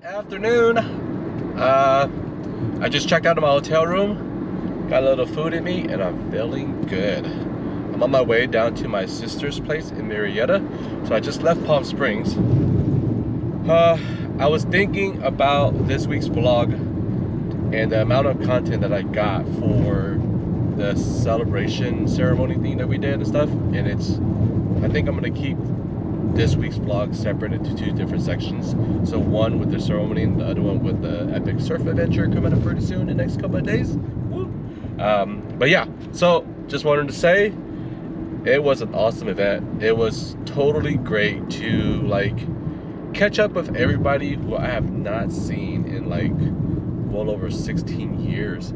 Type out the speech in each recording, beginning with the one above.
Afternoon. I just checked out of my hotel room, got a little food in me, and I'm feeling good. I'm on my way down to my sister's place in Marietta. So I just left Palm Springs. I was thinking about this week's vlog and the amount of content that I got for the celebration ceremony thing that we did and stuff, and I think I'm gonna keep this week's vlog separate into two different sections. So one with the ceremony and the other one with the epic surf adventure coming up pretty soon in the next couple of days. Woo. But yeah, so just wanted to say it was an awesome event. It was totally great to like catch up with everybody who I have not seen in like well over 16 years.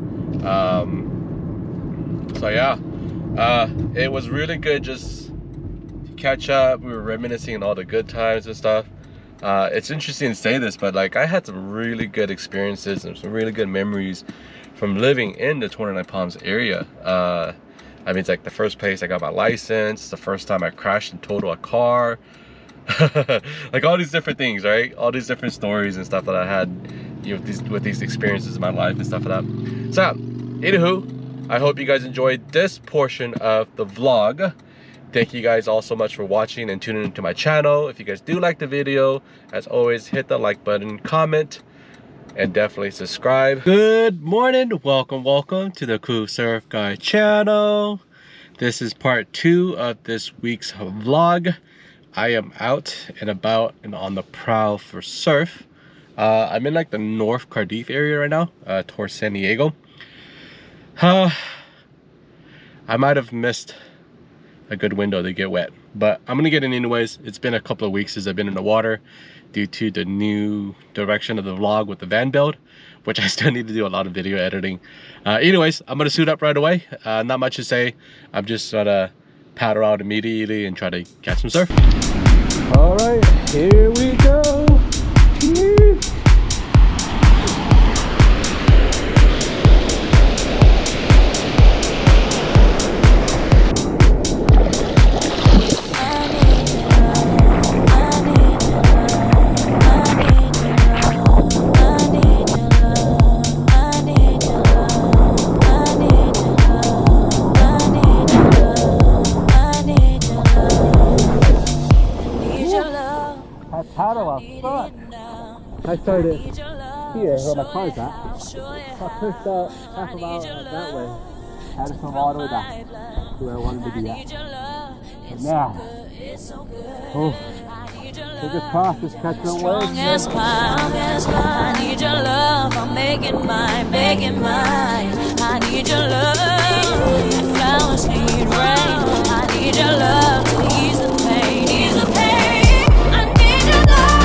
So yeah, it was really good just catch up. We were reminiscing on all the good times and stuff. It's interesting to say this, but like I had some really good experiences and some really good memories from living in the 29 Palms area. I mean, it's like the first place I got my license, the first time I crashed and totaled a car, like all these different things, right? All these different stories and stuff that I had, you know, with these experiences in my life and stuff like that. So anywho, I hope you guys enjoyed this portion of the vlog. Thank you guys all so much for watching and tuning into my channel. If you guys do like the video, as always, hit the like button, comment, and definitely subscribe. Good morning, welcome to the Cool Surf Guy channel. This is part 2 of this week's vlog. I am out and about and on the prowl for surf. I'm in like the North Cardiff area right now, towards San Diego. I might have missed a good window to get wet, but I'm gonna get in anyways. It's been a couple of weeks since I've been in the water due to the new direction of the vlog with the van build, which I still need to do a lot of video editing. Anyways, I'm gonna suit up right away. Not much to say. I'm just gonna paddle out immediately and try to catch some surf. All right, here we go. Woo. I started here where my car's at, so I pushed out half a mile that way, had to come all the way back to where I wanted to be at. And now, fingers crossed, just catch some waves. I need your love, I'm making mine. I need your love, flowers need rain. I need your love to ease the pain, I need your love.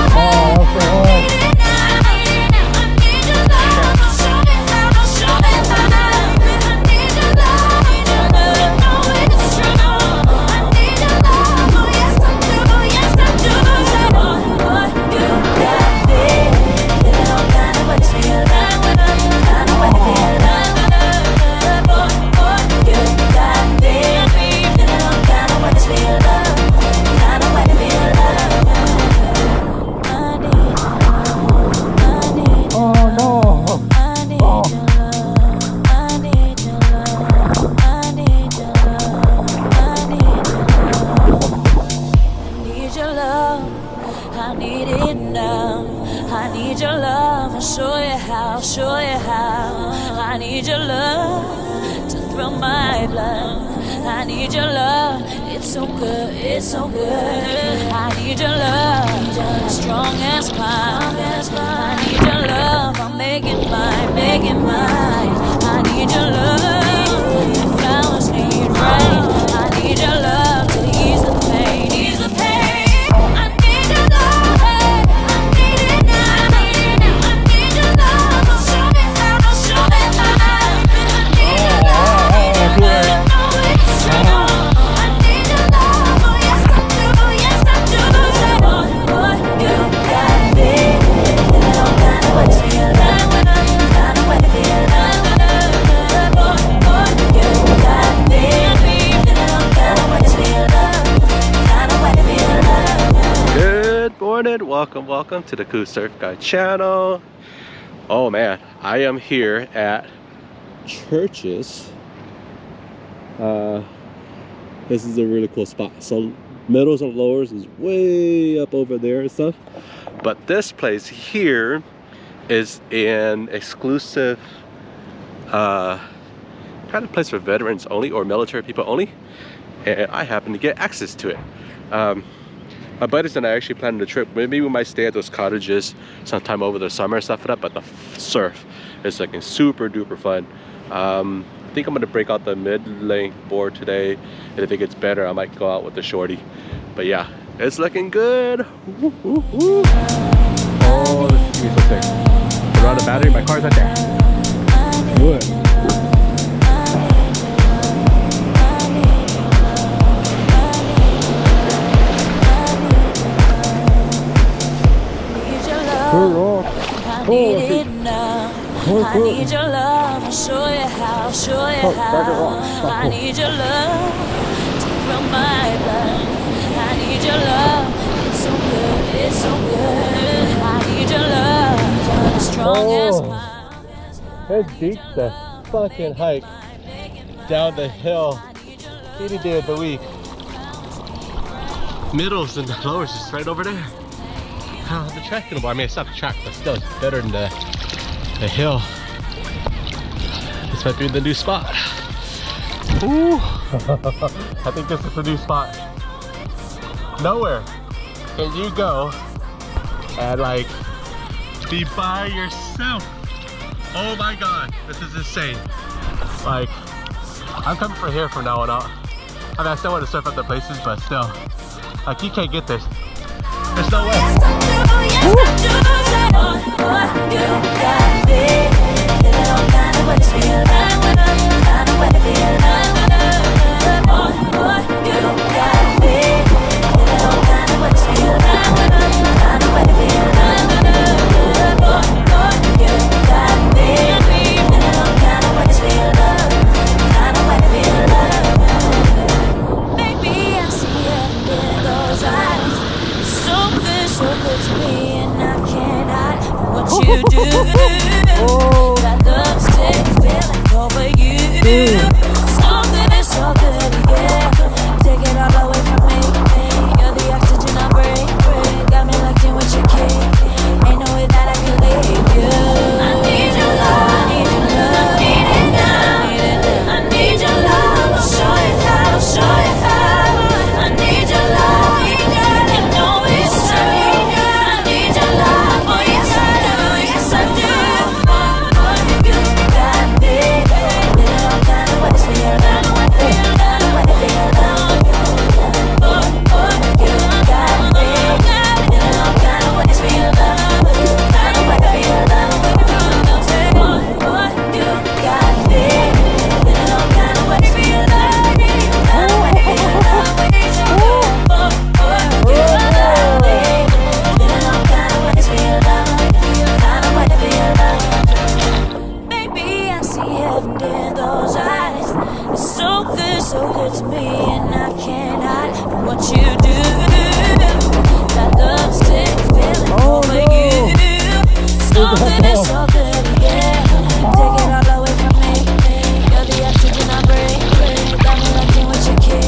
Show you how. I need your love to thrill my blood. I need your love, it's so good. I need your love, strong as pine. I need your love, I'm making mine. I need your love, flowers need rain. I need your love to ease the pain. I need your love, I need it now. Boy, welcome to the Cool Surf Guy channel. Oh man, I am here at Churches. This is a really cool spot. So middles and lowers is way up over there and stuff, but this place here is an exclusive kind of place for veterans only, or military people only, and I happen to get access to it. My buddies and I actually planned a trip. Maybe we might stay at those cottages sometime over the summer and stuff like that, but the surf is like super duper fun. I think I'm gonna break out the mid-length board today, and if it gets better I might go out with the shorty. But yeah, it's looking good. Woo, woo, woo. Oh, this is so sick. Put on the battery, my car's right there. Good. I need it now. I need your love. I'll show you how. Show you how. I need your love to fill my blood. I need your love. It's so good. It's so good. I need your love. You're as strong as mine. It's deep to fucking hike down the hill any day of the week. Middles and the lowers is right over there. The track anymore. I mean, it's not the track, but still, it's better than the hill. This might be the new spot. Ooh. I think this is the new spot. Nowhere can you go and like be by yourself. Oh my god, this is insane. Like, I'm coming for here from now on out. I mean, I still want to surf other places, but still, like, you can't get this. There's no way. You do that love stick feeling over you. Something is so good, yeah. Take it all away from me. You're the oxygen I breathe. Got me locked in with your key. Ain't no way that I can leave you. I need your love. I need your love. I need it now. I need your love. I'll show you how. I'll show you how. I need your love. You know it's true. I need your love. Oh yes I do. Yes I do. You got me. Little kind of ways for your love. Kind of way for your love. You got me. Little kind of ways for your love. Kind of way for your love. You got me. Little kind of ways for your love. Kind of way for your love. You got me. Little kind of ways for your love. Kind of way for your love. Baby, I see heaven in those eyes. It's so good to me, and I can't hide from what you do. That love stick feeling over you. Something is so good, yeah. Take it all away from me. You're the oxygen I breathe. Got me locked in with your key.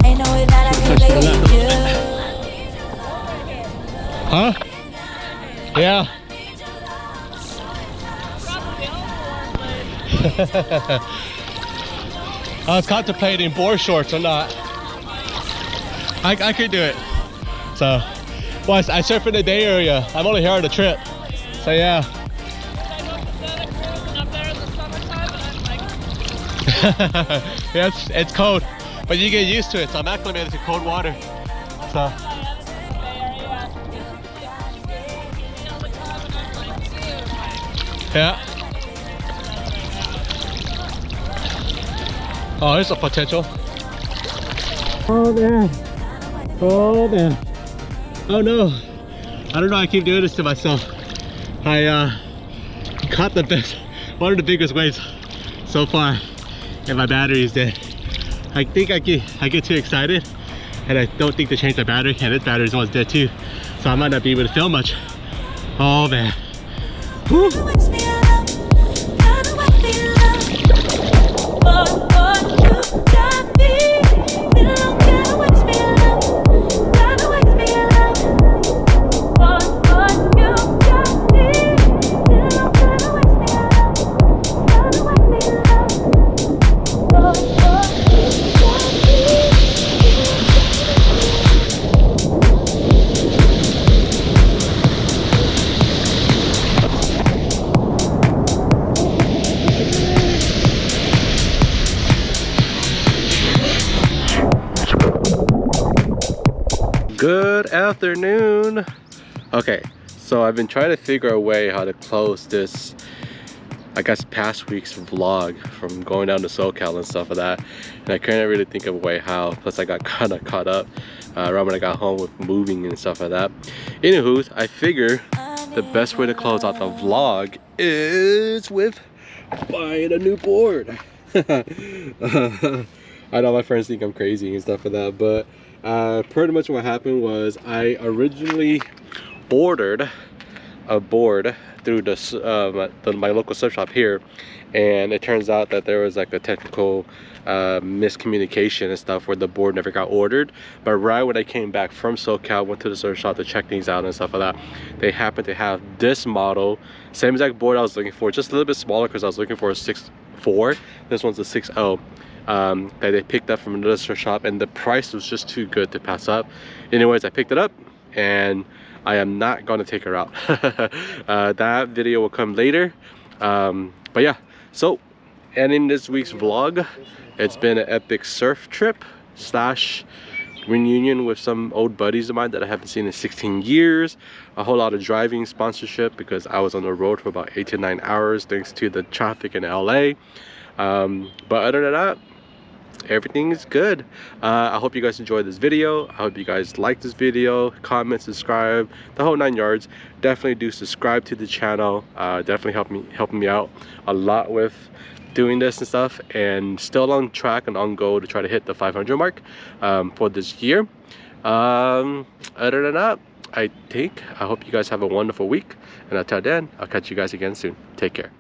Ain't no way that I can leave you. Huh? Yeah. I was contemplating board shorts or not. I could do it. So, well, I surf in the Day Area. I'm only here on a trip. So yeah. Yeah, it's cold, but you get used to it. So I'm acclimated to cold water. So. Yeah. Oh, there's a potential. Oh man. Oh man. Oh no. I don't know, I keep doing this to myself. I caught one of the biggest waves so far, and my battery is dead. I think I get too excited, and I don't think to change the battery, and this battery is almost dead too. so I might not be able to film much. Oh man. Woo. Good afternoon. Okay, so I've been trying to figure a way how to close this, I guess, past week's vlog from going down to Socal and stuff like that, and I couldn't really think of a way how. Plus I got kind of caught up around when I got home with moving and stuff like that. Anywho, I figure the best way to close out the vlog is with buying a new board. I know my friends think I'm crazy and stuff like that, but pretty much what happened was I originally ordered a board through my local surf shop here, and it turns out that there was like a technical miscommunication and stuff where the board never got ordered. But right when I came back from Socal, went to the surf shop to check things out and stuff like that, they happened to have this model, same exact board I was looking for, just a little bit smaller because I was looking for a 6.4. This one's a 6.0. That they picked up from another surf shop, and the price was just too good to pass up. Anyways, I picked it up and I am not going to take her out. That video will come later. But yeah, so ending this week's vlog, it's been an epic surf trip slash reunion with some old buddies of mine that I haven't seen in 16 years. A whole lot of driving sponsorship because I was on the road for about 8 to 9 hours thanks to the traffic in LA. But other than that, everything is good. I hope you guys enjoyed this video. I hope you guys like this video, comment, subscribe, the whole 9 yards. Definitely do subscribe to the channel. Definitely helping me out a lot with doing this and stuff, and still on track and on goal to try to hit the 500 mark for this year. Other than that, I hope you guys have a wonderful week, and until then, I'll catch you guys again soon. Take care.